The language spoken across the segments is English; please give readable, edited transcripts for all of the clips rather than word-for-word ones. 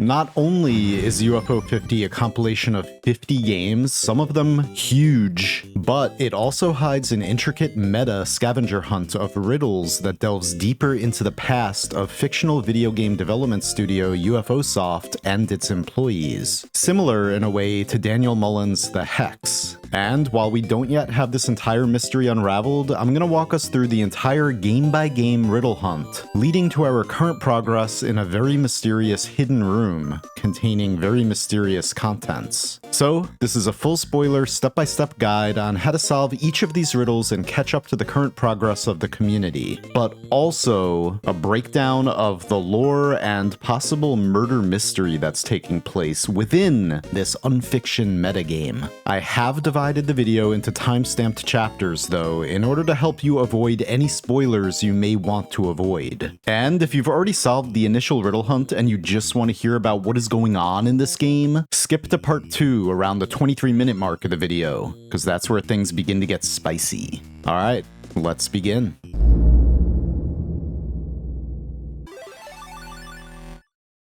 Not only is UFO 50 a compilation of 50 games, some of them huge, but it also hides an intricate meta scavenger hunt of riddles that delves deeper into the past of fictional video game development studio UFO Soft and its employees, similar in a way to Daniel Mullen's The Hex. And while we don't yet have this entire mystery unraveled, I'm gonna walk us through the entire game-by-game riddle hunt, leading to our current progress in a very mysterious hidden room containing very mysterious contents. So, this is a full spoiler, step-by-step guide on how to solve each of these riddles and catch up to the current progress of the community, but also a breakdown of the lore and possible murder mystery that's taking place within this unfiction metagame. I have divided the video into time-stamped chapters, though, in order to help you avoid any spoilers you may want to avoid. And if you've already solved the initial riddle hunt and you just want to hear about what is going on in this game, skip to part 2 around the 23-minute mark of the video, because that's where things begin to get spicy. Alright, let's begin.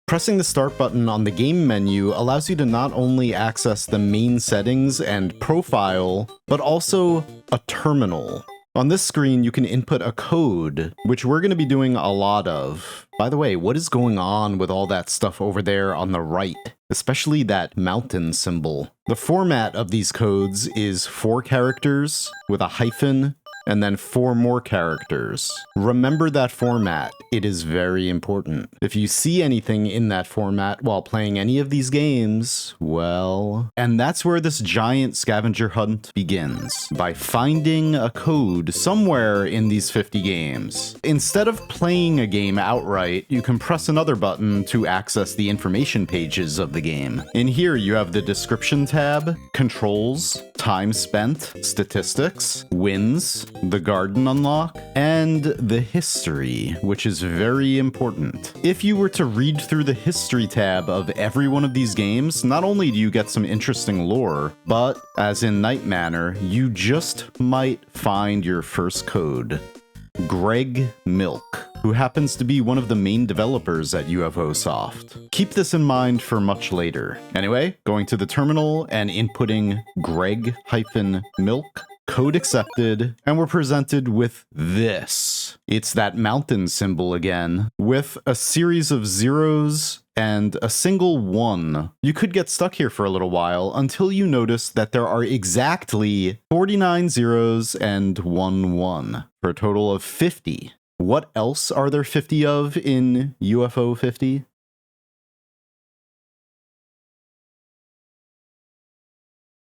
Pressing the start button on the game menu allows you to not only access the main settings and profile, but also a terminal. On this screen, you can input a code, which we're going to be doing a lot of. By the way, what is going on with all that stuff over there on the right? Especially that mountain symbol. The format of these codes is 4 characters with a hyphen, and then 4 more characters. Remember that format. It is very important. If you see anything in that format while playing any of these games, well... And that's where this giant scavenger hunt begins, by finding a code somewhere in these 50 games. Instead of playing a game outright, you can press another button to access the information pages of the game. In here, you have the description tab, controls, time spent, statistics, wins, the garden unlock, and the history, which is very important. If you were to read through the history tab of every one of these games, not only do you get some interesting lore, but, as in Night Manor, you just might find your first code. Greg Milk, who happens to be one of the main developers at UFO Soft. Keep this in mind for much later. Anyway, going to the terminal and inputting Greg-Milk, code accepted, and we're presented with this. It's that mountain symbol again, with a series of zeros and a single 1. You could get stuck here for a little while until you notice that there are exactly 49 zeros and 1 1, for a total of 50. What else are there 50 of in UFO 50?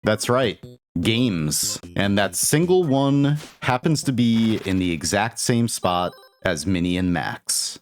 That's right, games. And that single 1 happens to be in the exact same spot as Mini and Max.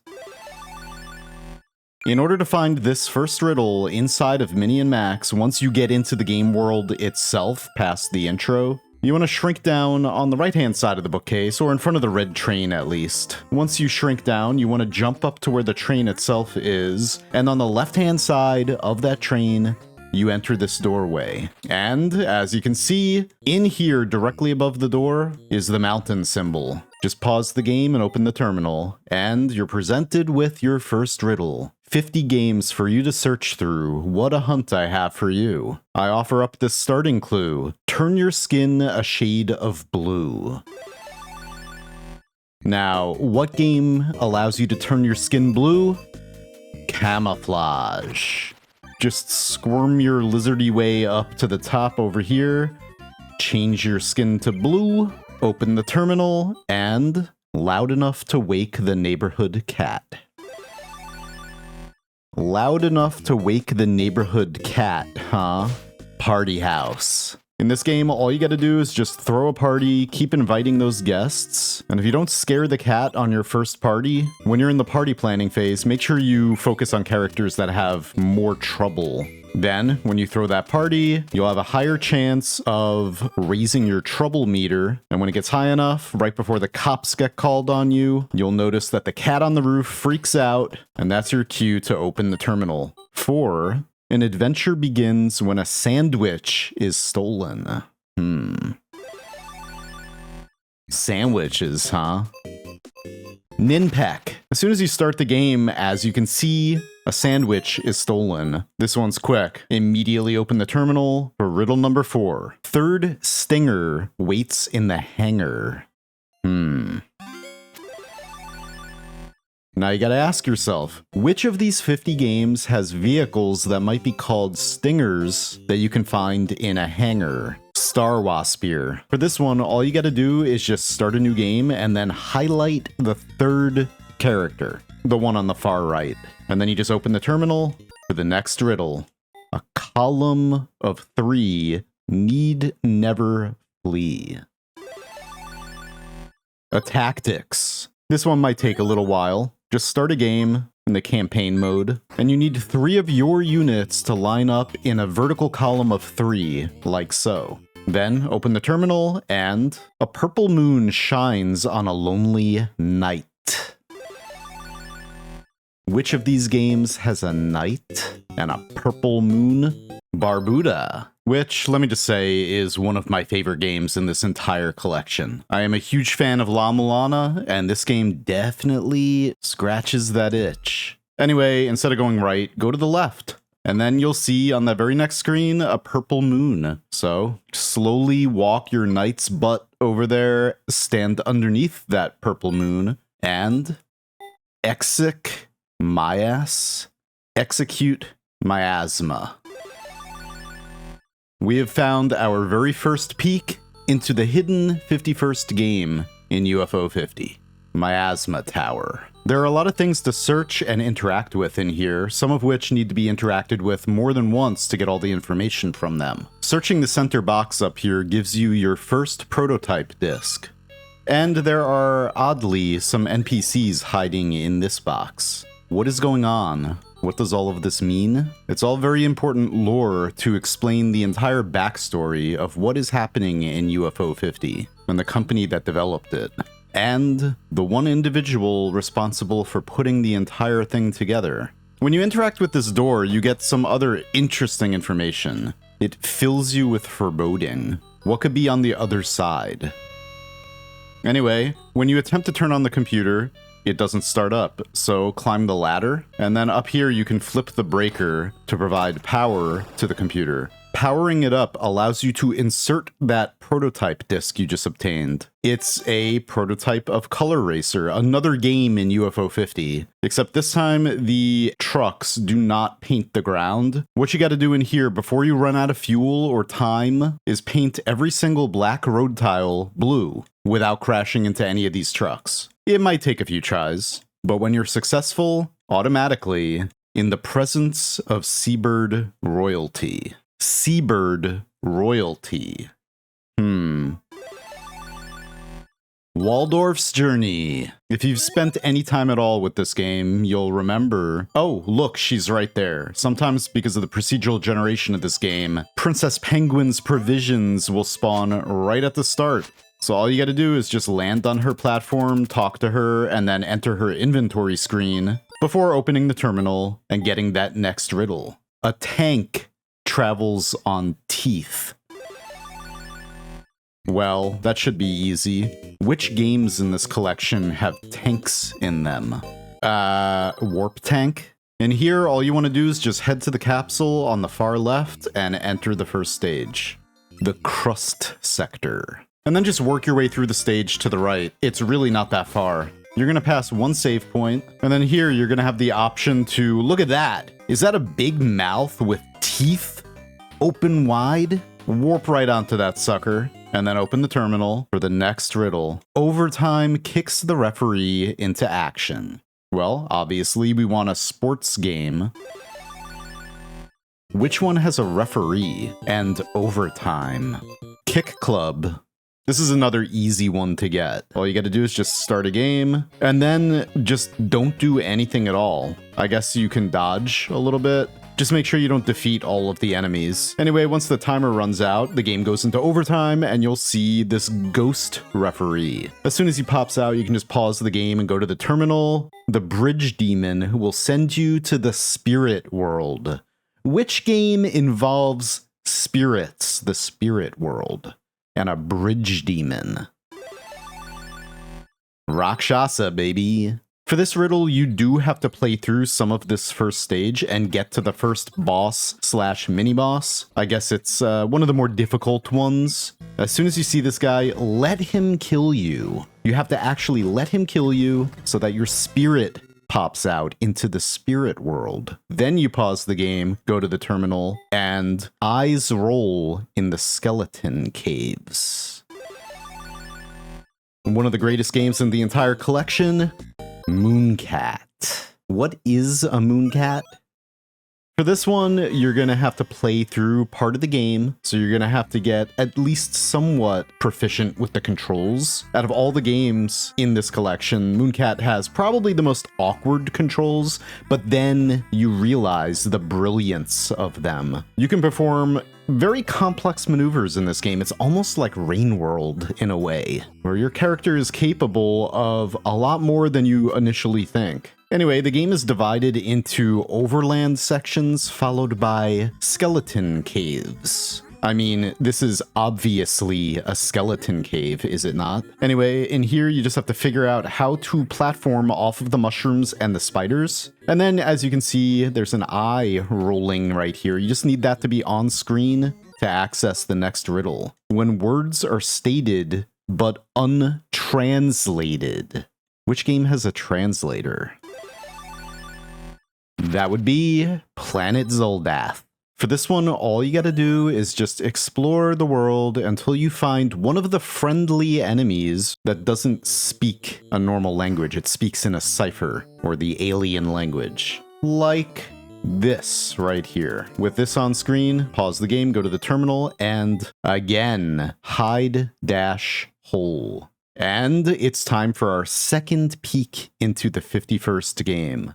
In order to find this first riddle inside of Mini and Max, once you get into the game world itself, past the intro, you want to shrink down on the right-hand side of the bookcase, or in front of the red train at least. Once you shrink down, you want to jump up to where the train itself is, and on the left-hand side of that train, you enter this doorway. And, as you can see, in here, directly above the door, is the mountain symbol. Just pause the game and open the terminal, and you're presented with your first riddle. 50 games for you to search through. What a hunt I have for you. I offer up this starting clue. Turn your skin a shade of blue. Now, what game allows you to turn your skin blue? Camouflage. Just squirm your lizardy way up to the top over here, change your skin to blue, open the terminal, and loud enough to wake the neighborhood cat. Loud enough to wake the neighborhood cat, huh? Party house. In this game, all you gotta do is just throw a party, keep inviting those guests, and if you don't scare the cat on your first party, when you're in the party planning phase, make sure you focus on characters that have more trouble. Then, when you throw that party, you'll have a higher chance of raising your trouble meter, and when it gets high enough, right before the cops get called on you, you'll notice that the cat on the roof freaks out, and that's your cue to open the terminal. 4. An adventure begins when a sandwich is stolen. Sandwiches, huh? Ninpeck. As soon as you start the game, as you can see, a sandwich is stolen. This one's quick. Immediately open the terminal for riddle number 4. Third stinger waits in the hangar. Now you gotta ask yourself, which of these 50 games has vehicles that might be called stingers that you can find in a hangar? Star Waasephi. For this one, all you gotta do is just start a new game and then highlight the third character, the one on the far right. And then you just open the terminal for the next riddle. A column of 3 need never flee. A tactics. This one might take a little while. Just start a game in the campaign mode, and you need 3 of your units to line up in a vertical column of 3, like so. Then open the terminal, and a purple moon shines on a lonely night. Which of these games has a night and a purple moon? Barbuda, which, let me just say, is one of my favorite games in this entire collection. I am a huge fan of La Mulana, and this game definitely scratches that itch. Anyway, instead of going right, go to the left. And then you'll see on that very next screen a purple moon. So slowly walk your knight's butt over there, stand underneath that purple moon, and execute Miasma. We have found our very first peek into the hidden 51st game in UFO 50, Miasma Tower. There are a lot of things to search and interact with in here, some of which need to be interacted with more than once to get all the information from them. Searching the center box up here gives you your first prototype disc. And there are, oddly, some NPCs hiding in this box. What is going on? What does all of this mean? It's all very important lore to explain the entire backstory of what is happening in UFO 50 and the company that developed it, and the one individual responsible for putting the entire thing together. When you interact with this door, you get some other interesting information. It fills you with foreboding. What could be on the other side? Anyway, when you attempt to turn on the computer, it doesn't start up, so climb the ladder, and then up here you can flip the breaker to provide power to the computer. Powering it up allows you to insert that prototype disc you just obtained. It's a prototype of Color Racer, another game in UFO 50, except this time the trucks do not paint the ground. What you gotta do in here before you run out of fuel or time is paint every single black road tile blue without crashing into any of these trucks. It might take a few tries, but when you're successful, automatically, in the presence of Seabird royalty. Seabird royalty. Waldorf's Journey. If you've spent any time at all with this game, you'll remember, oh, look, she's right there. Sometimes because of the procedural generation of this game, Princess Penguin's provisions will spawn right at the start. So all you gotta do is just land on her platform, talk to her, and then enter her inventory screen before opening the terminal and getting that next riddle. A tank travels on teeth. Well, that should be easy. Which games in this collection have tanks in them? Warp Tank? In here, all you want to do is just head to the capsule on the far left and enter the first stage. The Crust Sector. And then just work your way through the stage to the right. It's really not that far. You're gonna pass one save point, and then here you're gonna have the option to, look at that! Is that a big mouth with teeth open wide? Warp right onto that sucker, and then open the terminal for the next riddle. Overtime kicks the referee into action. Well, obviously we want a sports game. Which one has a referee and overtime? Kick Club. This is another easy one to get. All you gotta do is just start a game, and then just don't do anything at all. I guess you can dodge a little bit. Just make sure you don't defeat all of the enemies. Anyway, once the timer runs out, the game goes into overtime, and you'll see this ghost referee. As soon as he pops out, you can just pause the game and go to the terminal. The Bridge Demon will send you to the spirit world. Which game involves spirits, the spirit world, and a bridge demon? Rakshasa, baby. For this riddle, you do have to play through some of this first stage and get to the first boss slash mini-boss. I guess it's one of the more difficult ones. As soon as you see this guy, let him kill you. You have to actually let him kill you so that your spirit pops out into the spirit world. Then you pause the game, go to the terminal, and eyes roll in the skeleton caves. One of the greatest games in the entire collection, Mooncat. What is a Mooncat? For this one, you're going to have to play through part of the game, so you're going to have to get at least somewhat proficient with the controls. Out of all the games in this collection, Mooncat has probably the most awkward controls, but then you realize the brilliance of them. You can perform very complex maneuvers in this game. It's almost like Rain World in a way, where your character is capable of a lot more than you initially think. Anyway, the game is divided into overland sections followed by skeleton caves. I mean, this is obviously a skeleton cave, is it not? Anyway, in here you just have to figure out how to platform off of the mushrooms and the spiders. And then, as you can see, there's an eye rolling right here. You just need that to be on screen to access the next riddle. When words are stated but untranslated. Which game has a translator? That would be Planet Zoldath. For this one, all you gotta do is just explore the world until you find one of the friendly enemies that doesn't speak a normal language. It speaks in a cipher, or the alien language. Like this right here. With this on screen, pause the game, go to the terminal, and again, hide-hole. And it's time for our second peek into the 51st game.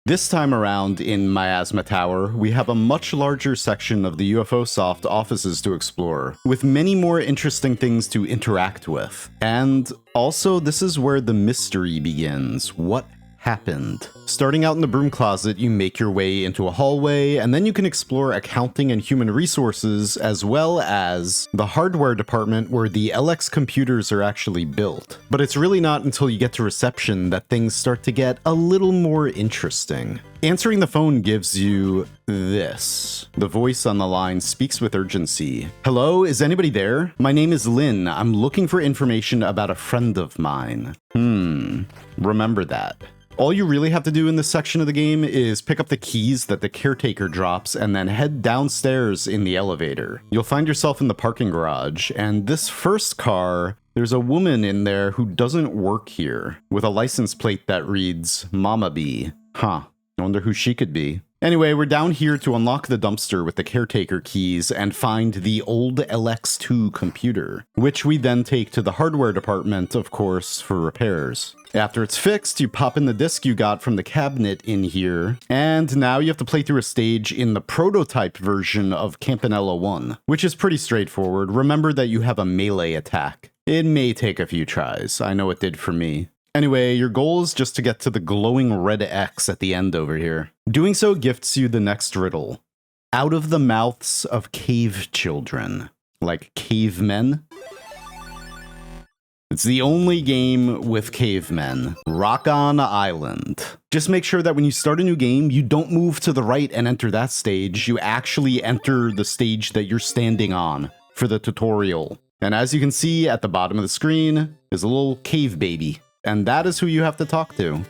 This time around in Miasma Tower, we have a much larger section of the UFO Soft offices to explore, with many more interesting things to interact with. And also, this is where the mystery begins. What happened? Starting out in the broom closet, you make your way into a hallway, and then you can explore accounting and human resources, as well as the hardware department where the LX computers are actually built. But it's really not until you get to reception that things start to get a little more interesting. Answering the phone gives you this. The voice on the line speaks with urgency. Hello, is anybody there? My name is Lynn. I'm looking for information about a friend of mine. Remember that. All you really have to do in this section of the game is pick up the keys that the caretaker drops and then head downstairs in the elevator. You'll find yourself in the parking garage, and this first car, there's a woman in there who doesn't work here, with a license plate that reads Mama Bee. Huh, I wonder who she could be. Anyway, we're down here to unlock the dumpster with the caretaker keys and find the old LX2 computer, which we then take to the hardware department, of course, for repairs. After it's fixed, you pop in the disc you got from the cabinet in here, and now you have to play through a stage in the prototype version of Campanella 1, which is pretty straightforward. Remember that you have a melee attack. It may take a few tries. I know it did for me. Anyway, your goal is just to get to the glowing red X at the end over here. Doing so gifts you the next riddle. Out of the mouths of cave children. Like cavemen? It's the only game with cavemen. Rock On Island. Just make sure that when you start a new game, you don't move to the right and enter that stage. You actually enter the stage that you're standing on for the tutorial. And as you can see at the bottom of the screen is a little cave baby. And that is who you have to talk to.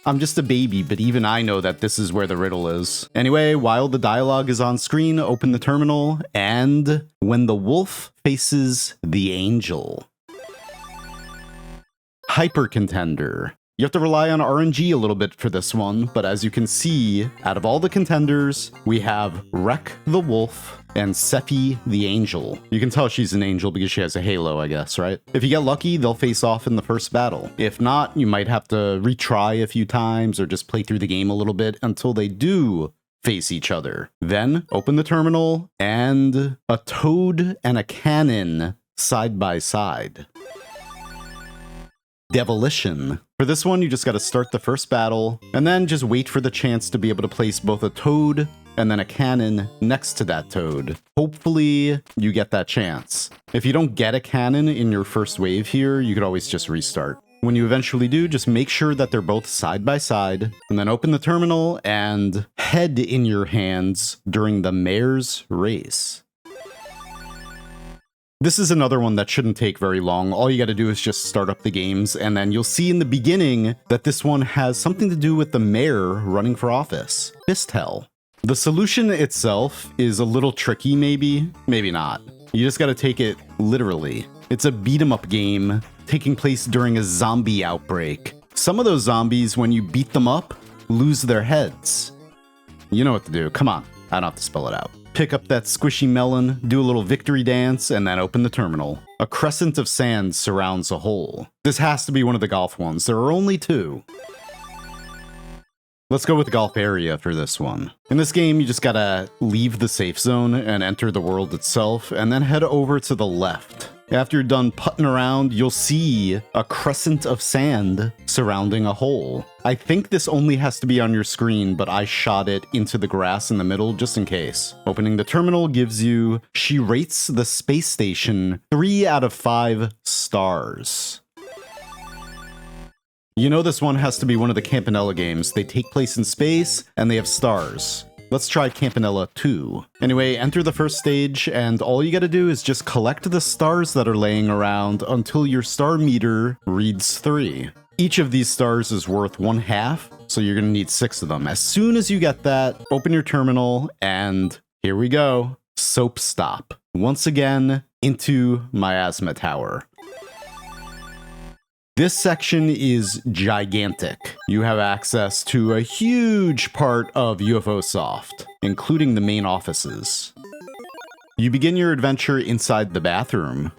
I'm just a baby, but even I know that this is where the riddle is. Anyway, while the dialogue is on screen, open the terminal, and when the wolf faces the angel. Hyper Contender. You have to rely on RNG a little bit for this one, but as you can see, out of all the contenders, we have Wreck the Wolf and Seppi the Angel. You can tell she's an angel because she has a halo, I guess, right? If you get lucky, they'll face off in the first battle. If not, you might have to retry a few times or just play through the game a little bit until they do face each other. Then, open the terminal, and a toad and a cannon side by side. Devilition. For this one, you just gotta start the first battle, and then just wait for the chance to be able to place both a toad and then a cannon next to that toad. Hopefully, you get that chance. If you don't get a cannon in your first wave here, you could always just restart. When you eventually do, just make sure that they're both side by side, and then open the terminal and head in your hands during the mare's race. This is another one that shouldn't take very long. All you gotta do is just start up the games, and then you'll see in the beginning that this one has something to do with the mayor running for office. Fist hell. The solution itself is a little tricky, maybe not. You just gotta take it literally. It's a beat-em-up game taking place during a zombie outbreak. Some of those zombies, when you beat them up, lose their heads. You know what to do. Come on. I don't have to spell it out. Pick up that squishy melon, do a little victory dance, and then open the terminal. A crescent of sand surrounds a hole. This has to be one of the golf ones. There are only 2. Let's go with the golf area for this one. In this game, you just gotta leave the safe zone and enter the world itself, and then head over to the left. After you're done putting around, you'll see a crescent of sand surrounding a hole. I think this only has to be on your screen, but I shot it into the grass in the middle just in case. Opening the terminal gives you, she rates the space station 3 out of 5 stars. You know this one has to be one of the Campanella games. They take place in space, and they have stars. Let's try Campanella 2. Anyway, enter the first stage, and all you gotta do is just collect the stars that are laying around until your star meter reads 3. Each of these stars is worth 1/2, so you're gonna need 6 of them. As soon as you get that, open your terminal, and here we go. Soap stop. Once again, into Miasma Tower. This section is gigantic. You have access to a huge part of UFO Soft, including the main offices. You begin your adventure inside the bathroom.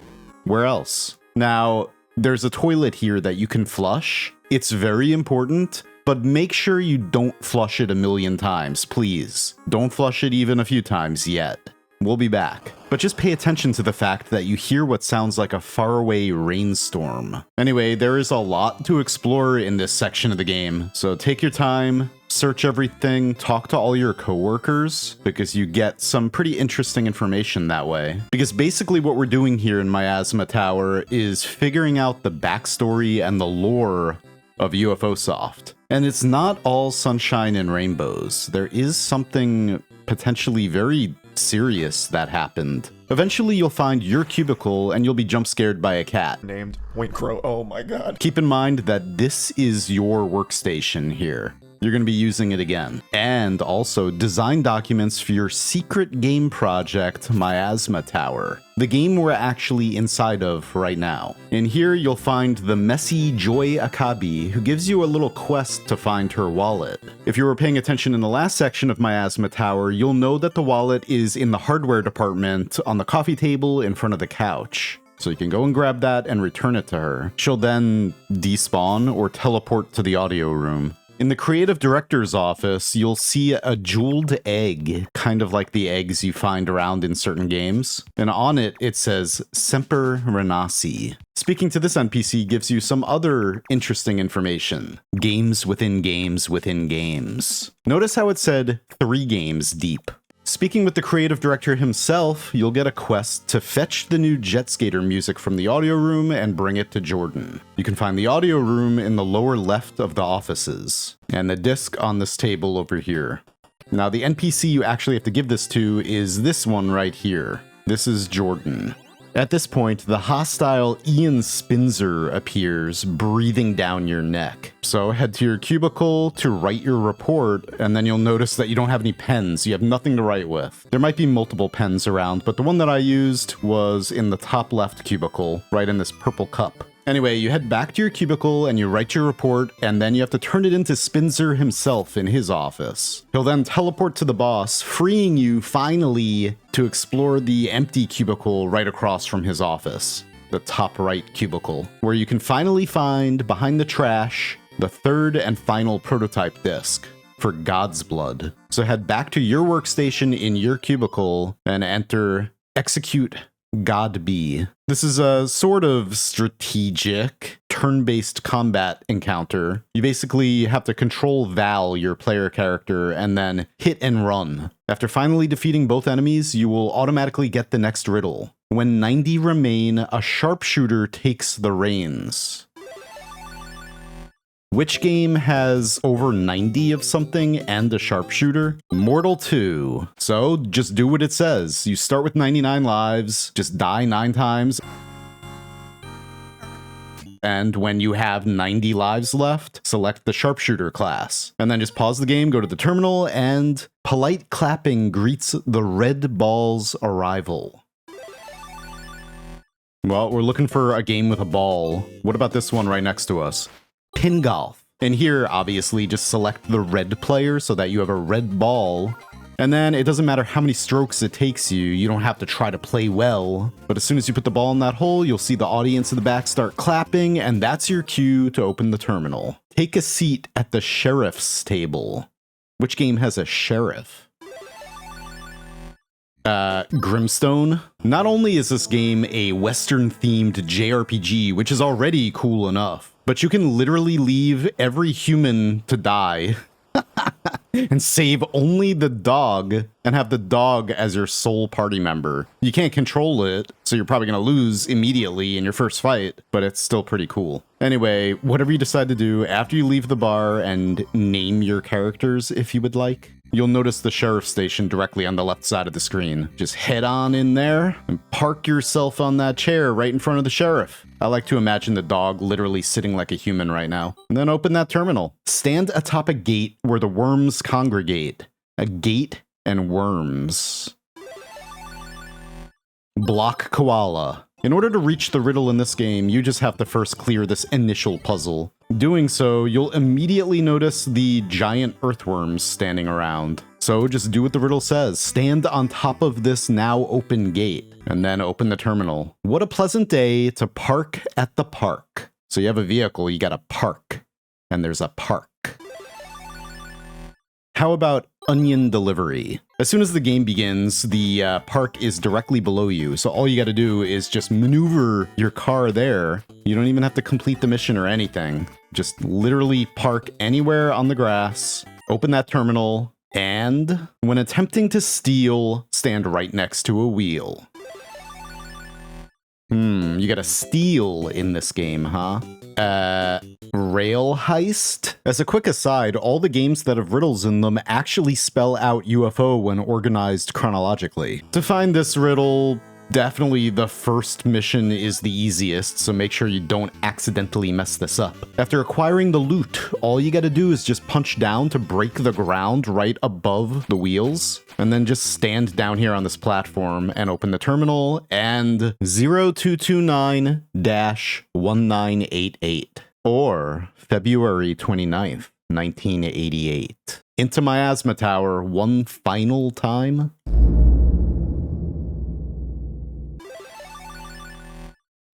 Where else? Now, there's a toilet here that you can flush. It's very important, but make sure you don't flush it a million times, please. Don't flush it even a few times yet. We'll be back. But just pay attention to the fact that you hear what sounds like a faraway rainstorm. Anyway, there is a lot to explore in this section of the game, so take your time, search everything, talk to all your coworkers, because you get some pretty interesting information that way. Because basically what we're doing here in Miasma Tower is figuring out the backstory and the lore of UFO Soft. And it's not all sunshine and rainbows. There is something potentially very serious that happened. Eventually you'll find your cubicle and you'll be jump scared by a cat named Wink Crow. Oh my god. Keep in mind that this is your workstation here. You're going to be using it again. And also design documents for your secret game project, Miasma Tower, the game we're actually inside of right now. In here, you'll find the messy Joy Akabi, who gives you a little quest to find her wallet. If you were paying attention in the last section of Miasma Tower, you'll know that the wallet is in the hardware department on the coffee table in front of the couch. So you can go and grab that and return it to her. She'll then despawn or teleport to the audio room. In the creative director's office, you'll see a jeweled egg, kind of like the eggs you find around in certain games. And on it, it says Semper Renasci. Speaking to this NPC gives you some other interesting information. Games within games within games. Notice how it said 3 games deep. Speaking with the creative director himself, you'll get a quest to fetch the new Jet Skater music from the audio room and bring it to Jordan. You can find the audio room in the lower left of the offices, and the disc on this table over here. Now, the NPC you actually have to give this to is this one right here. This is Jordan. At this point, the hostile Ian Spinzer appears, breathing down your neck. So head to your cubicle to write your report, and then you'll notice that you don't have any pens. You have nothing to write with. There might be multiple pens around, but the one that I used was in the top left cubicle, right in this purple cup. Anyway, you head back to your cubicle and you write your report, and then you have to turn it into Spinzer himself in his office. He'll then teleport to the boss, freeing you finally to explore the empty cubicle right across from his office, the top right cubicle, where you can finally find, behind the trash, the 3rd and final prototype disc for God's Blood. So head back to your workstation in your cubicle and enter Execute God Be. This is a sort of strategic turn-based combat encounter. You basically have to control Val, your player character, and then hit and run. After finally defeating both enemies, you will automatically get the next riddle. When 90 remain, a sharpshooter takes the reins. Which game has over 90 of something and a sharpshooter? Mortal 2. So just do what it says. You start with 99 lives, just die 9 times. And when you have 90 lives left, select the sharpshooter class. And then just pause the game, go to the terminal, and polite clapping greets the red ball's arrival. Well, we're looking for a game with a ball. What about this one right next to us? Pin golf. And here, obviously, just select the red player so that you have a red ball. And then it doesn't matter how many strokes it takes you, you don't have to try to play well. But as soon as you put the ball in that hole, you'll see the audience in the back start clapping, and that's your cue to open the terminal. Take a seat at the sheriff's table. Which game has a sheriff? Grimstone. Not only is this game a Western-themed JRPG, which is already cool enough, but you can literally leave every human to die and save only the dog and have the dog as your sole party member. You can't control it, so you're probably going to lose immediately in your first fight, but it's still pretty cool. Anyway, whatever you decide to do, after you leave the bar and name your characters if you would like, you'll notice the sheriff's station directly on the left side of the screen. Just head on in there and park yourself on that chair right in front of the sheriff. I like to imagine the dog literally sitting like a human right now. And then open that terminal. Stand atop a gate where the worms congregate. A gate and worms. Block koala. In order to reach the riddle in this game, you just have to first clear this initial puzzle. Doing so, you'll immediately notice the giant earthworms standing around. So just do what the riddle says. Stand on top of this now open gate, and then open the terminal. What a pleasant day to park at the park. So you have a vehicle, you gotta park, and there's a park. How about onion delivery? As soon as the game begins, the park is directly below you, so all you gotta do is just maneuver your car there. You don't even have to complete the mission or anything. Just literally park anywhere on the grass, open that terminal, and when attempting to steal, stand right next to a wheel. You gotta steal in this game, huh? Rail heist? As a quick aside, all the games that have riddles in them actually spell out UFO when organized chronologically. To find this riddle, definitely the first mission is the easiest, so make sure you don't accidentally mess this up. After acquiring the loot, all you gotta do is just punch down to break the ground right above the wheels, and then just stand down here on this platform and open the terminal, and 0229-1988. Or February 29th, 1988. Into Miasma Tower one final time.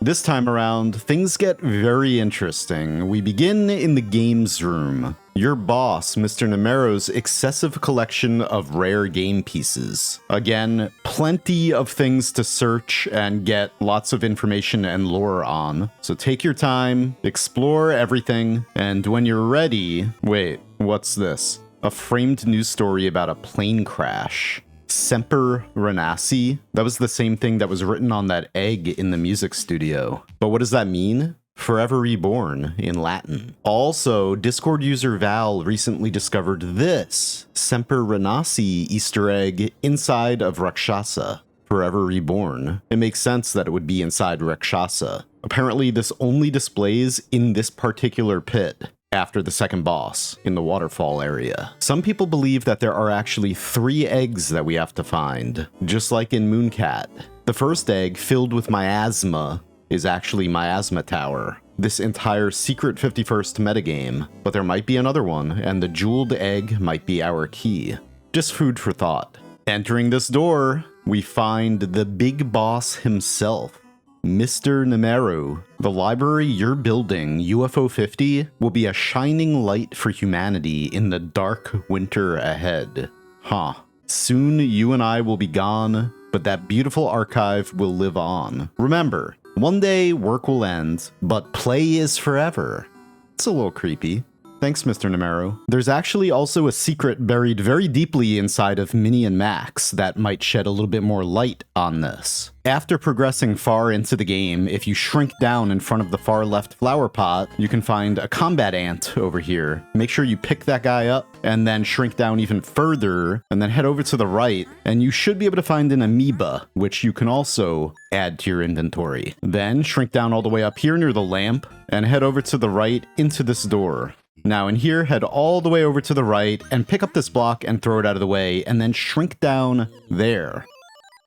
This time around, things get very interesting. We begin in the games room. Your boss, Mr. Numero's excessive collection of rare game pieces. Again, plenty of things to search and get lots of information and lore on. So take your time, explore everything, and when you're ready... Wait, what's this? A framed news story about a plane crash. Semper Renaci? That was the same thing that was written on that egg in the music studio. But what does that mean? Forever Reborn in Latin. Also, Discord user Val recently discovered this Semper Renaci Easter egg inside of Rakshasa. Forever Reborn. It makes sense that it would be inside Rakshasa. Apparently, this only displays in this particular pit after the second boss in the waterfall area. Some people believe that there are actually 3 eggs that we have to find, just like in Mooncat. The first egg, filled with miasma, is actually Miasma Tower, this entire secret 51st metagame, but there might be another one, and the jeweled egg might be our key. Just food for thought. Entering this door, we find the big boss himself, Mr. Numero. The library you're building, UFO 50, will be a shining light for humanity in the dark winter ahead. Huh. Soon you and I will be gone, but that beautiful archive will live on. Remember, One day, work will end, but play is forever. It's a little creepy. Thanks, Mr. Numero. There's actually also a secret buried very deeply inside of Minnie and Max that might shed a little bit more light on this. After progressing far into the game, if you shrink down in front of the far left flower pot, you can find a combat ant over here. Make sure you pick that guy up and then shrink down even further and then head over to the right, and you should be able to find an amoeba, which you can also add to your inventory. Then shrink down all the way up here near the lamp and head over to the right into this door. Now in here, head all the way over to the right and pick up this block and throw it out of the way, and then shrink down there.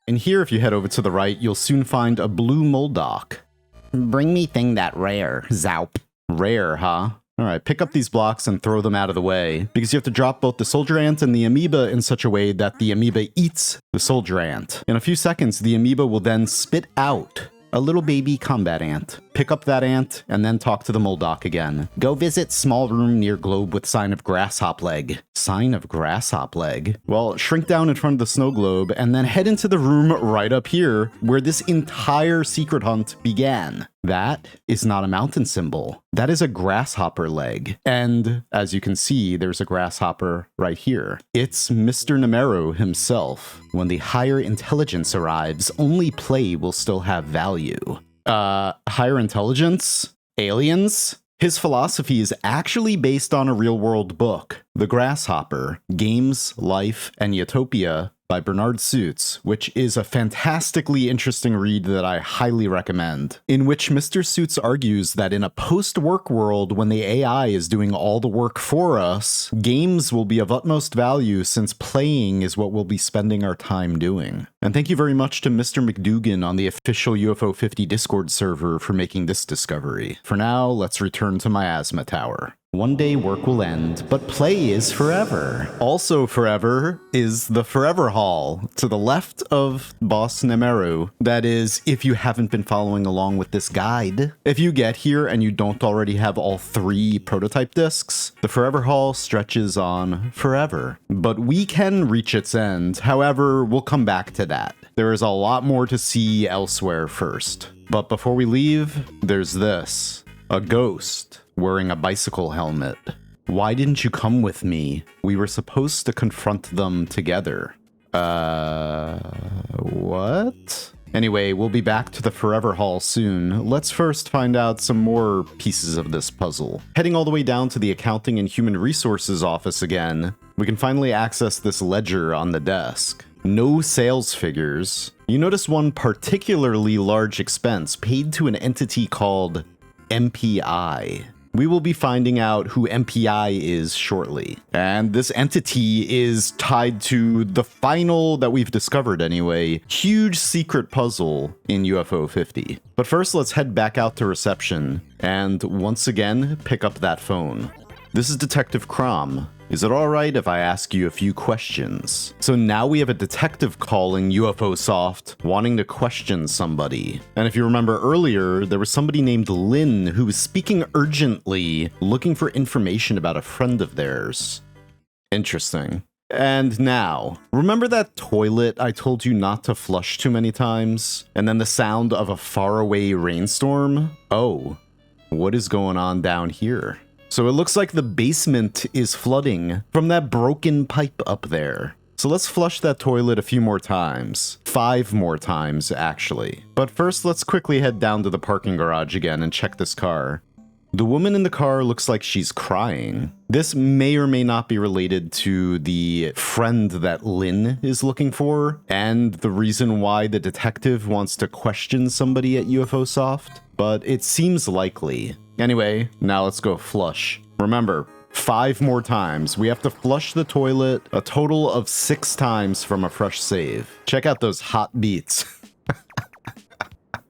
In here, if you head over to the right, you'll soon find a blue Moldoc. Bring me thing that rare, Zaup. Rare, huh? Alright, pick up these blocks and throw them out of the way, because you have to drop both the soldier ant and the amoeba in such a way that the amoeba eats the soldier ant. In a few seconds, the amoeba will then spit out a little baby combat ant. Pick up that ant, and then talk to the Moldoc again. Go visit small room near globe with sign of grasshop leg. Sign of grasshop leg? Well, shrink down in front of the snow globe, and then head into the room right up here, where this entire secret hunt began. That is not a mountain symbol. That is a grasshopper leg. And as you can see, there's a grasshopper right here. It's Mr. Numero himself. When the higher intelligence arrives, only play will still have value. Higher intelligence? Aliens? His philosophy is actually based on a real-world book, The Grasshopper, Games, Life, and Utopia by Bernard Suits, which is a fantastically interesting read that I highly recommend, in which Mr. Suits argues that in a post-work world when the AI is doing all the work for us, games will be of utmost value since playing is what we'll be spending our time doing. And thank you very much to Mr. McDougan on the official UFO 50 Discord server for making this discovery. For now, let's return to Miasma Tower. One day work will end, but play is forever. Also forever is the Forever Hall, to the left of Boss Numero. That is, if you haven't been following along with this guide. If you get here and you don't already have all 3 prototype discs, the Forever Hall stretches on forever. But we can reach its end, however, we'll come back to that. There is a lot more to see elsewhere first. But before we leave, there's this. A ghost wearing a bicycle helmet. Why didn't you come with me? We were supposed to confront them together. What? Anyway, we'll be back to the Forever Hall soon. Let's first find out some more pieces of this puzzle. Heading all the way down to the Accounting and Human Resources office again, we can finally access this ledger on the desk. No sales figures. You notice one particularly large expense paid to an entity called MPI. We will be finding out who MPI is shortly. And this entity is tied to the final, that we've discovered anyway, huge secret puzzle in UFO 50. But first, let's head back out to reception and once again pick up that phone. This is Detective Crom. Is it alright if I ask you a few questions? So now we have a detective calling UFO Soft, wanting to question somebody. And if you remember earlier, there was somebody named Lynn who was speaking urgently, looking for information about a friend of theirs. Interesting. And now, remember that toilet I told you not to flush too many times? And then the sound of a faraway rainstorm? Oh, what is going on down here? So it looks like the basement is flooding from that broken pipe up there. So let's flush that toilet a few more times. 5 more times, actually. But first, let's quickly head down to the parking garage again and check this car. The woman in the car looks like she's crying. This may or may not be related to the friend that Lynn is looking for, and the reason why the detective wants to question somebody at UFO Soft, but it seems likely. Anyway, now let's go flush. Remember, 5 more times. We have to flush the toilet a total of 6 times from a fresh save. Check out those hot beats.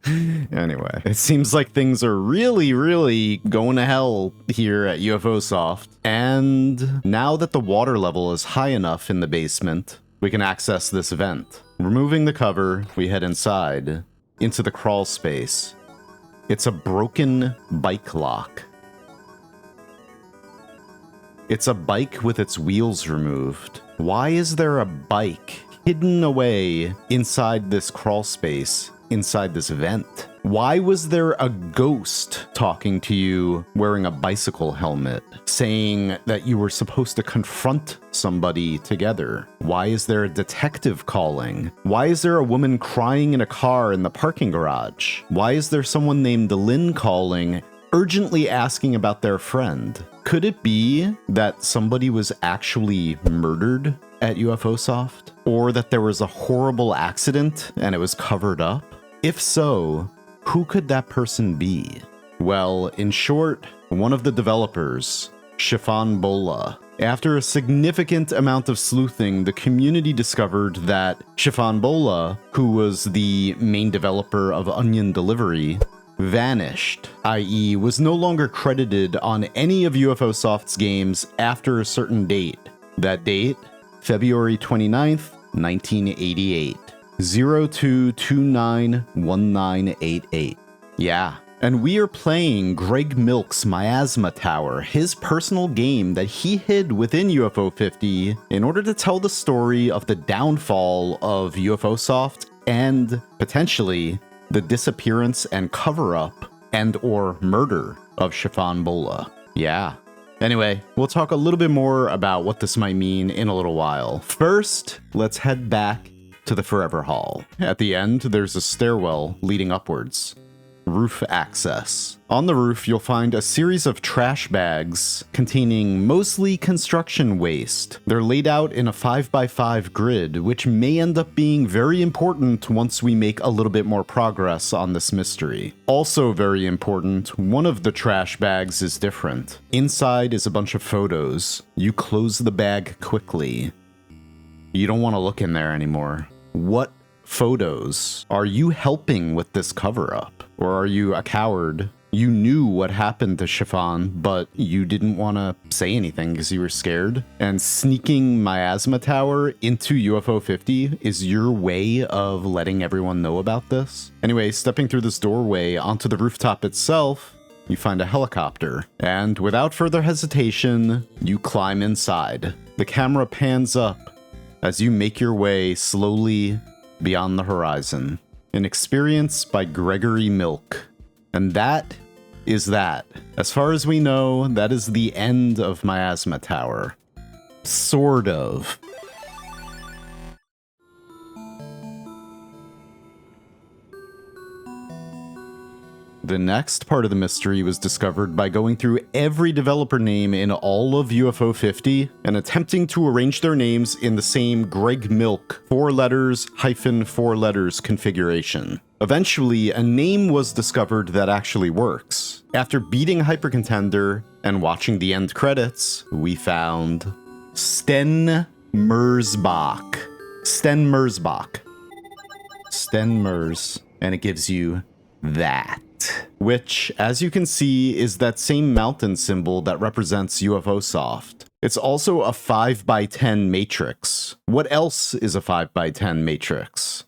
Anyway, it seems like things are really going to hell here at UFO Soft. And now that the water level is high enough in the basement, we can access this vent. Removing the cover, we head inside, into the crawl space. It's a broken bike lock. It's a bike with its wheels removed. Why is there a bike hidden away inside this crawl space, inside this vent? Why was there a ghost talking to you wearing a bicycle helmet, saying that you were supposed to confront somebody together? Why is there a detective calling? Why is there a woman crying in a car in the parking garage? Why is there someone named Lynn calling, urgently asking about their friend? Could it be that somebody was actually murdered at UFO Soft? Or that there was a horrible accident and it was covered up? If so, who could that person be? Well, in short, one of the developers, Chiffon Bola. After a significant amount of sleuthing, the community discovered that Chiffon Bola, who was the main developer of Onion Delivery, vanished, i.e. was no longer credited on any of UFO Soft's games after a certain date. That date? February 29th, 1988. 02291988. Yeah. And we are playing Greg Milk's Miasma Tower, his personal game that he hid within UFO 50 in order to tell the story of the downfall of UFO Soft and, potentially, the disappearance and cover-up and or murder of Chiffon Bola. Yeah. Anyway, we'll talk a little bit more about what this might mean in a little while. First, let's head back to the Forever Hall. At the end, there's a stairwell leading upwards. Roof access. On the roof, you'll find a series of trash bags containing mostly construction waste. They're laid out in a 5x5 grid, which may end up being very important once we make a little bit more progress on this mystery. Also very important, one of the trash bags is different. Inside is a bunch of photos. You close the bag quickly. You don't want to look in there anymore. What photos? Are you helping with this cover-up? Or are you a coward? You knew what happened to Chiffon, but you didn't want to say anything because you were scared? And sneaking Miasma Tower into UFO 50 is your way of letting everyone know about this? Anyway, stepping through this doorway onto the rooftop itself, you find a helicopter. And without further hesitation, you climb inside. The camera pans up as you make your way slowly beyond the horizon. An experience by Gregory Milk. And that is that. As far as we know, that is the end of Miasma Tower. Sort of. The next part of the mystery was discovered by going through every developer name in all of UFO 50 and attempting to arrange their names in the same Greg Milk 4 letters hyphen 4 letters configuration. Eventually, a name was discovered that actually works. After beating Hypercontender and watching the end credits, we found Sten Mersbach. Sten Mersbach. Sten Mers. And it gives you that. Which, as you can see, is that same mountain symbol that represents UFO Soft. It's also a 5x10 matrix. What else is a 5x10 matrix?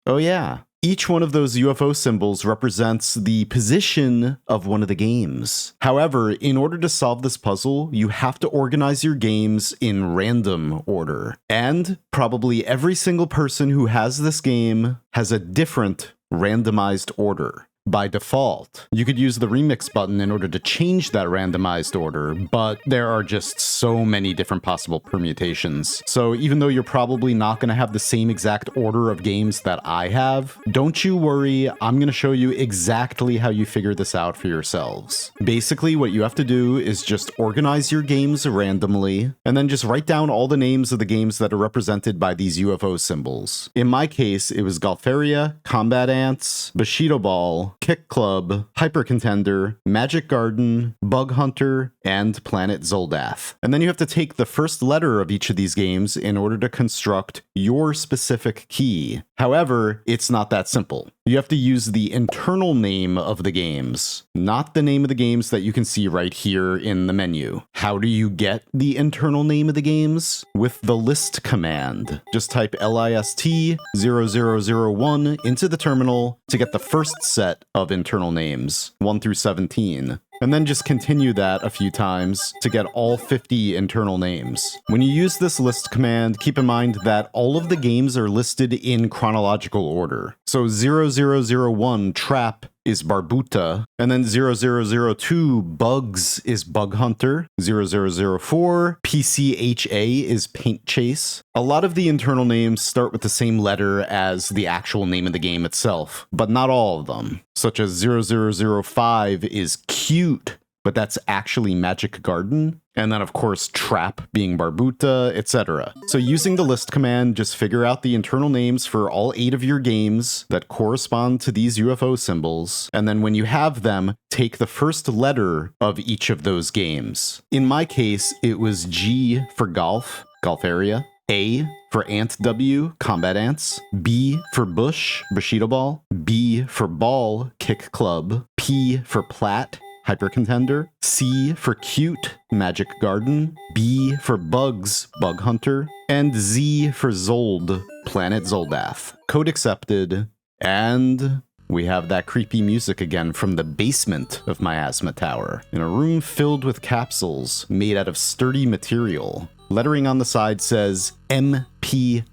Oh yeah. Each one of those UFO symbols represents the position of one of the games. However, in order to solve this puzzle, you have to organize your games in random order. And probably every single person who has this game has a different randomized order. By default, you could use the remix button in order to change that randomized order, but there are just so many different possible permutations. So even though you're probably not going to have the same exact order of games that I have, don't you worry, I'm going to show you exactly how you figure this out for yourselves. Basically, what you have to do is just organize your games randomly, and then just write down all the names of the games that are represented by these UFO symbols. In my case, it was Galferia, Combat Ants, Bushido Ball, Kick Club, Hyper Contender, Magic Garden, Bug Hunter, and Planet Zoldath. And then you have to take the first letter of each of these games in order to construct your specific key. However, it's not that simple. You have to use the internal name of the games, not the name of the games that you can see right here in the menu. How do you get the internal name of the games? With the list command. Just type list0001 into the terminal to get the first set of internal names, 1 through 17. And then just continue that a few times to get all 50 internal names. When you use this list command, keep in mind that all of the games are listed in chronological order. So 0001 Trap is Barbuta, and then 0002 Bugs is Bug Hunter, 0004 PCHA is Paint Chase. A lot of the internal names start with the same letter as the actual name of the game itself, but not all of them, such as 0005 is Cute, but that's actually Magic Garden. And then, of course, Trap being Barbuta, etc. So using the list command, just figure out the internal names for all 8 of your games that correspond to these UFO symbols. And then when you have them, take the first letter of each of those games. In my case, it was G for golf, golf area. A for Ant W, Combat Ants. B for Bush, Bushido Ball. B for Ball, Kick Club. P for Plat, Hyper Contender. C for Cute, Magic Garden. B for Bugs, Bug Hunter. And Z for Zold, Planet Zoldath. Code accepted. And we have that creepy music again from the basement of Miasma Tower, in a room filled with capsules made out of sturdy material. Lettering on the side says MPI.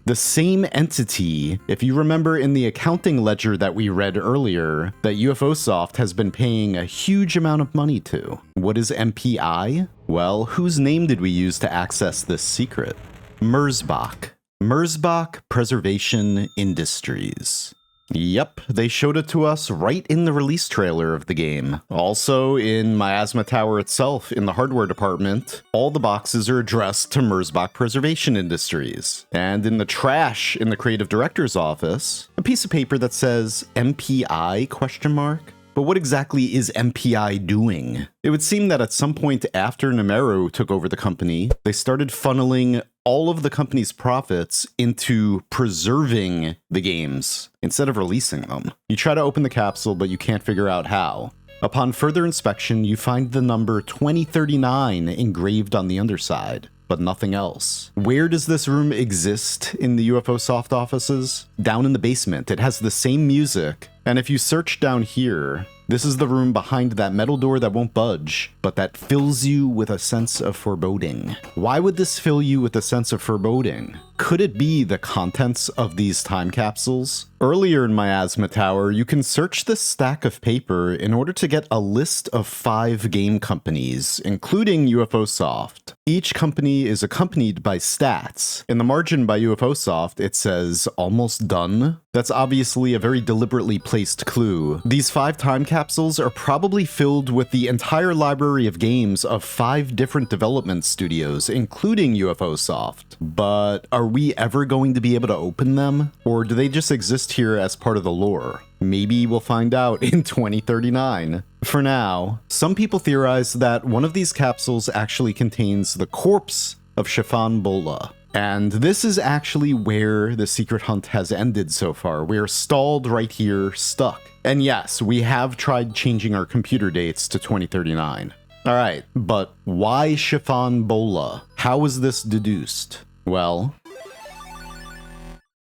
The same entity, if you remember in the accounting ledger that we read earlier, that UFOsoft has been paying a huge amount of money to. What is MPI? Well, whose name did we use to access this secret? Merzbach. Merzbach Preservation Industries. Yep, they showed it to us right in the release trailer of the game. Also, in Miasma Tower itself, in the hardware department, all the boxes are addressed to Merzbach Preservation Industries. And in the trash in the creative director's office, a piece of paper that says MPI ? But what exactly is MPI doing? It would seem that at some point after Numero took over the company, they started funneling all of the company's profits into preserving the games instead of releasing them. You try to open the capsule, but you can't figure out how. Upon further inspection, you find the number 2039 engraved on the underside, but nothing else. Where does this room exist in the UFOsoft offices? Down in the basement. It has the same music, and if you search down here, this is the room behind that metal door that won't budge, but that fills you with a sense of foreboding. Why would this fill you with a sense of foreboding? Could it be the contents of these time capsules? Earlier in Miasma Tower, you can search this stack of paper in order to get a list of 5 game companies, including UFOsoft. Each company is accompanied by stats. In the margin by UFOsoft, it says, almost done. That's obviously a very deliberately placed clue. These 5 time capsules are probably filled with the entire library of games of 5 different development studios, including UFOsoft. But are we ever going to be able to open them? Or do they just exist here as part of the lore? Maybe we'll find out in 2039. For now, some people theorize that one of these capsules actually contains the corpse of Chiffon Bola. And this is actually where the secret hunt has ended so far. We're stalled right here, stuck. And yes, we have tried changing our computer dates to 2039. Alright, but why Chiffon Bola? How is this deduced? Well,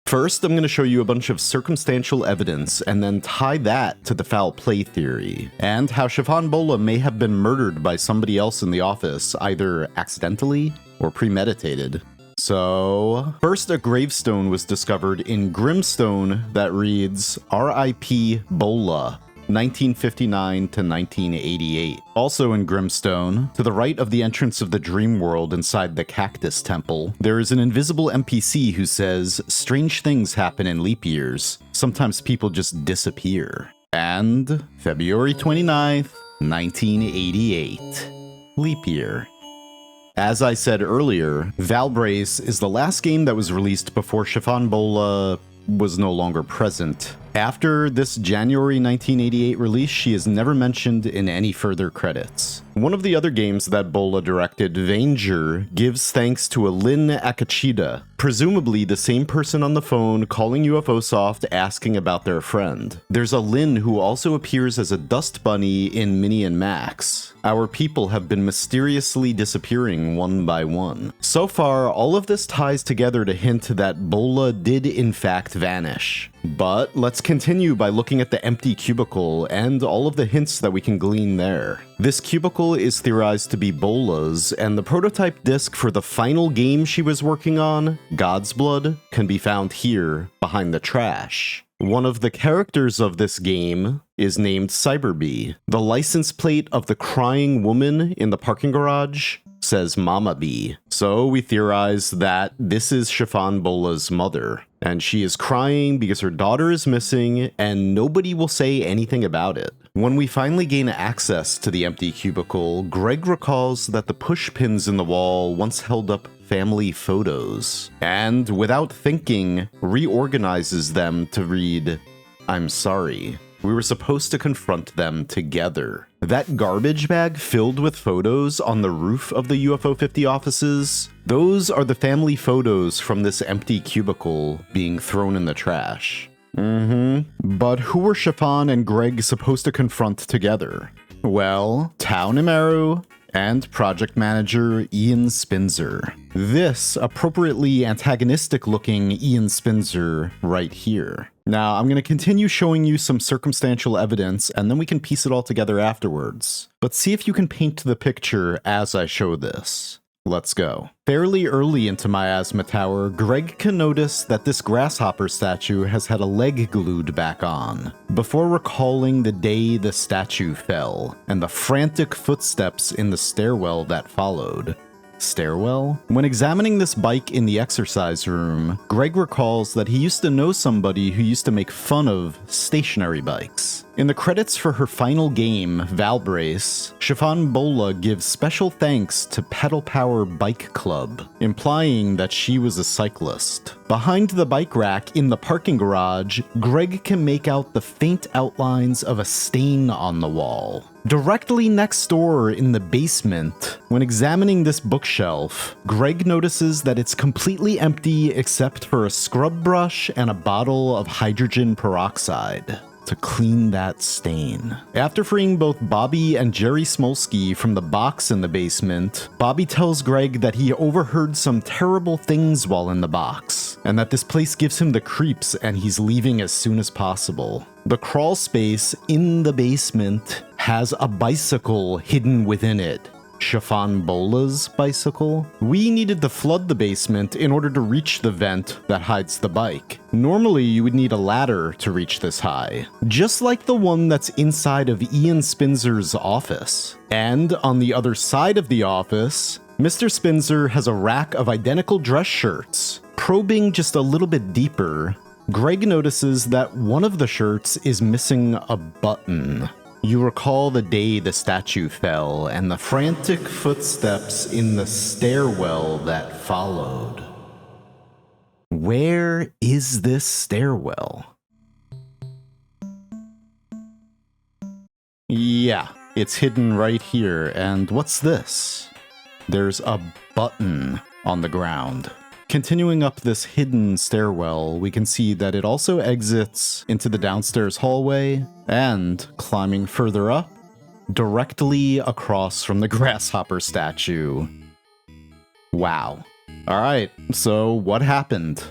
first, I'm going to show you a bunch of circumstantial evidence and then tie that to the foul play theory, and how Chiffon Bola may have been murdered by somebody else in the office, either accidentally or premeditated. So, first a gravestone was discovered in Grimstone that reads, R.I.P. Bola, 1959 to 1988. Also in Grimstone, to the right of the entrance of the dream world inside the Cactus Temple, there is an invisible NPC who says, strange things happen in leap years. Sometimes people just disappear. And February 29th, 1988. Leap year. As I said earlier, Valbrace is the last game that was released before Chiffon Bola was no longer present. After this January 1988 release, she is never mentioned in any further credits. One of the other games that Bola directed, Vanger, gives thanks to a Lynn Akachida, presumably the same person on the phone calling UFOsoft asking about their friend. There's a Lynn who also appears as a dust bunny in Minnie and Max. Our people have been mysteriously disappearing one by one. So far, all of this ties together to hint that Bola did in fact vanish. But let's continue by looking at the empty cubicle and all of the hints that we can glean there. This cubicle is theorized to be Bola's, and the prototype disc for the final game she was working on, God's Blood, can be found here, behind the trash. One of the characters of this game is named Cyberbee. The license plate of the crying woman in the parking garage says Mama Bee. So we theorize that this is Chiffon Bola's mother, and she is crying because her daughter is missing and nobody will say anything about it. When we finally gain access to the empty cubicle, Greg recalls that the push pins in the wall once held up family photos, and without thinking, reorganizes them to read, "I'm sorry. We were supposed to confront them together." That garbage bag filled with photos on the roof of the UFO 50 offices, those are the family photos from this empty cubicle being thrown in the trash. But who were Chiffon and Greg supposed to confront together? Well, Tau Nimeru and project manager Ian Spinzer. This appropriately antagonistic looking Ian Spinzer right here. Now, I'm going to continue showing you some circumstantial evidence and then we can piece it all together afterwards. But see if you can paint the picture as I show this. Let's go. Fairly early into Miasma Tower, Greg can notice that this grasshopper statue has had a leg glued back on, before recalling the day the statue fell, and the frantic footsteps in the stairwell that followed. Stairwell? When examining this bike in the exercise room, Greg recalls that he used to know somebody who used to make fun of stationary bikes. In the credits for her final game, Valbrace, Chiffon Bola gives special thanks to Pedal Power Bike Club, implying that she was a cyclist. Behind the bike rack in the parking garage, Greg can make out the faint outlines of a stain on the wall. Directly next door in the basement, when examining this bookshelf, Greg notices that it's completely empty except for a scrub brush and a bottle of hydrogen peroxide to clean that stain. After freeing both Bobby and Jerry Smolsky from the box in the basement, Bobby tells Greg that he overheard some terrible things while in the box, and that this place gives him the creeps and he's leaving as soon as possible. The crawl space in the basement has a bicycle hidden within it. Chiffon Bola's bicycle? We needed to flood the basement in order to reach the vent that hides the bike. Normally, you would need a ladder to reach this high, just like the one that's inside of Ian Spinzer's office. And on the other side of the office, Mr. Spinzer has a rack of identical dress shirts. Probing just a little bit deeper, Greg notices that one of the shirts is missing a button. You recall the day the statue fell and the frantic footsteps in the stairwell that followed. Where is this stairwell? Yeah, it's hidden right here. And what's this? There's a button on the ground. Continuing up this hidden stairwell, we can see that it also exits into the downstairs hallway, and climbing further up, directly across from the grasshopper statue. Wow. Alright, so what happened?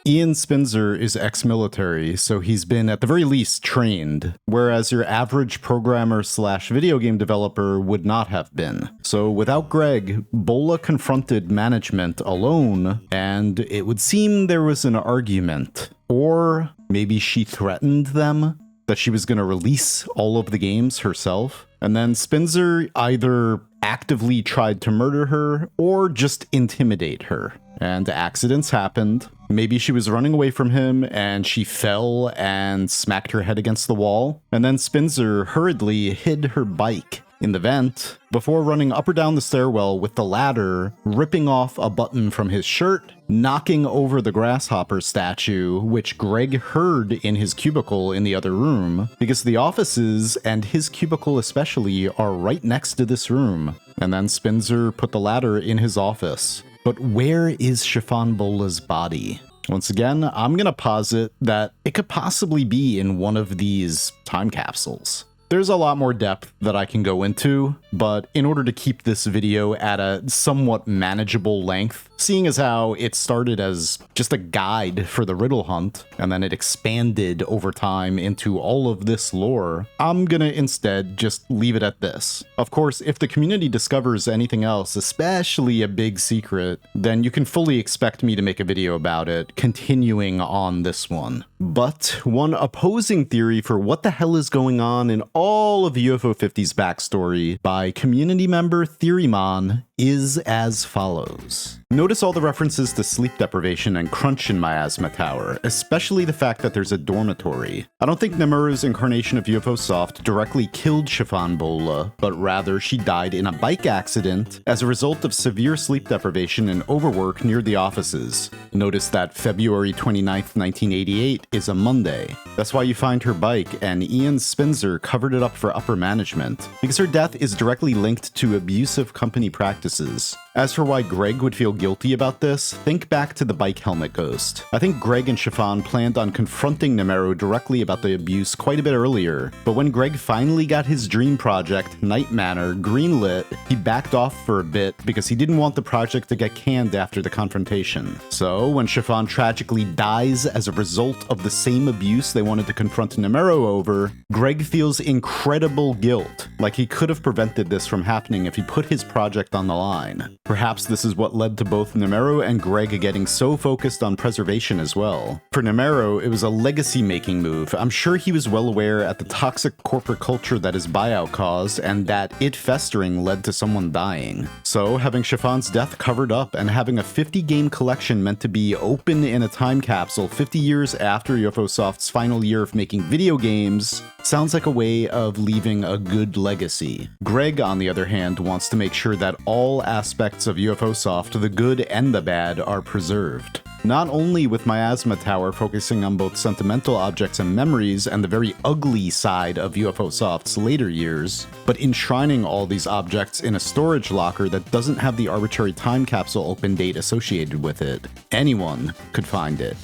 Ian Spinzer is ex-military, so he's been at the very least trained, whereas your average programmer / video game developer would not have been. So without Greg, Bola confronted management alone, and it would seem there was an argument. Or maybe she threatened them, that she was going to release all of the games herself. And then Spinzer either actively tried to murder her, or just intimidate her. And accidents happened. Maybe she was running away from him and she fell and smacked her head against the wall. And then Spinzer hurriedly hid her bike in the vent before running up or down the stairwell with the ladder, ripping off a button from his shirt, knocking over the grasshopper statue, which Greg heard in his cubicle in the other room, because the offices, and his cubicle especially, are right next to this room. And then Spinzer put the ladder in his office. But where is Chiffon Bola's body? Once again, I'm gonna posit that it could possibly be in one of these time capsules. There's a lot more depth that I can go into, but in order to keep this video at a somewhat manageable length, seeing as how it started as just a guide for the Riddle hunt, and then it expanded over time into all of this lore, I'm gonna instead just leave it at this. Of course, if the community discovers anything else, especially a big secret, then you can fully expect me to make a video about it, continuing on this one. But one opposing theory for what the hell is going on in all of UFO 50's backstory by community member Theorymon is as follows. Notice all the references to sleep deprivation and crunch in Miasma Tower, especially the fact that there's a dormitory. I don't think Nemuru's incarnation of UFO Soft directly killed Chiffon Bola, but rather she died in a bike accident as a result of severe sleep deprivation and overwork near the offices. Notice that February 29th, 1988 is a Monday. That's why you find her bike, and Ian Spinzer covered it up for upper management, because her death is directly linked to abusive company practices. As for why Greg would feel guilty about this, think back to the bike helmet ghost. I think Greg and Chiffon planned on confronting Nemero directly about the abuse quite a bit earlier, but when Greg finally got his dream project, Night Manor, greenlit, he backed off for a bit because he didn't want the project to get canned after the confrontation. So when Chiffon tragically dies as a result of the same abuse they wanted to confront Nemero over, Greg feels incredible guilt, like he could have prevented this from happening if he put his project on the line. Perhaps this is what led to both Nemero and Greg getting so focused on preservation as well. For Nemero, it was a legacy-making move. I'm sure he was well aware at the toxic corporate culture that his buyout caused, and that it festering led to someone dying. So, having Chiffon's death covered up and having a 50-game collection meant to be open in a time capsule 50 years after UFO Soft's final year of making video games sounds like a way of leaving a good legacy. Greg, on the other hand, wants to make sure that all aspects of UFO Soft, the good and the bad, are preserved. Not only with Miasma Tower focusing on both sentimental objects and memories and the very ugly side of UFO Soft's later years, but enshrining all these objects in a storage locker that doesn't have the arbitrary time capsule open date associated with it. Anyone could find it.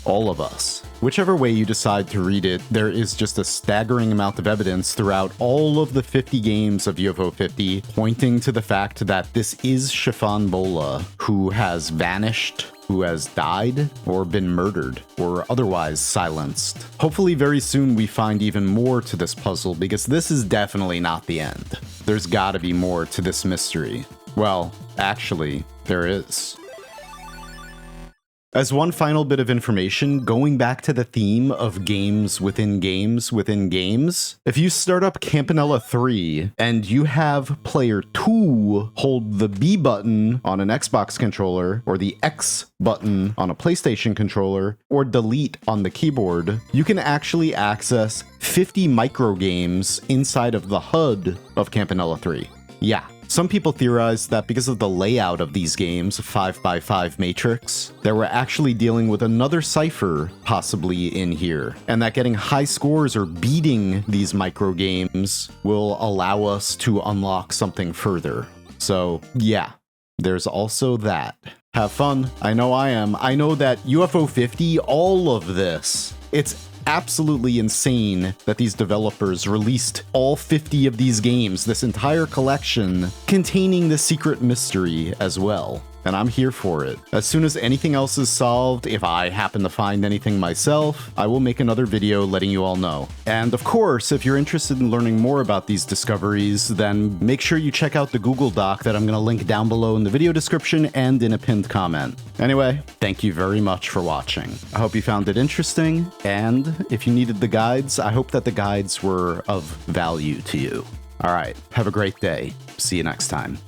All of us. Whichever way you decide to read it, there is just a staggering amount of evidence throughout all of the 50 games of UFO 50 pointing to the fact that this is Chiffon Bola, who has vanished, who has died, or been murdered, or otherwise silenced. Hopefully very soon we find even more to this puzzle, because this is definitely not the end. There's gotta be more to this mystery. Well, actually, there is. As one final bit of information, going back to the theme of games within games within games, if you start up Campanella 3 and you have player 2 hold the B button on an Xbox controller or the X button on a PlayStation controller or delete on the keyboard, you can actually access 50 microgames inside of the HUD of Campanella 3. Yeah. Some people theorize that because of the layout of these games, 5x5 matrix, that we're actually dealing with another cipher possibly in here, and that getting high scores or beating these micro games will allow us to unlock something further. So yeah, there's also that. Have fun. I know I am. I know that UFO 50, all of this, it's absolutely insane that these developers released all 50 of these games, this entire collection, containing the secret mystery as well. And I'm here for it. As soon as anything else is solved, if I happen to find anything myself, I will make another video letting you all know. And of course, if you're interested in learning more about these discoveries, then make sure you check out the Google Doc that I'm going to link down below in the video description and in a pinned comment. Anyway, thank you very much for watching. I hope you found it interesting, and if you needed the guides, I hope that the guides were of value to you. All right, have a great day. See you next time.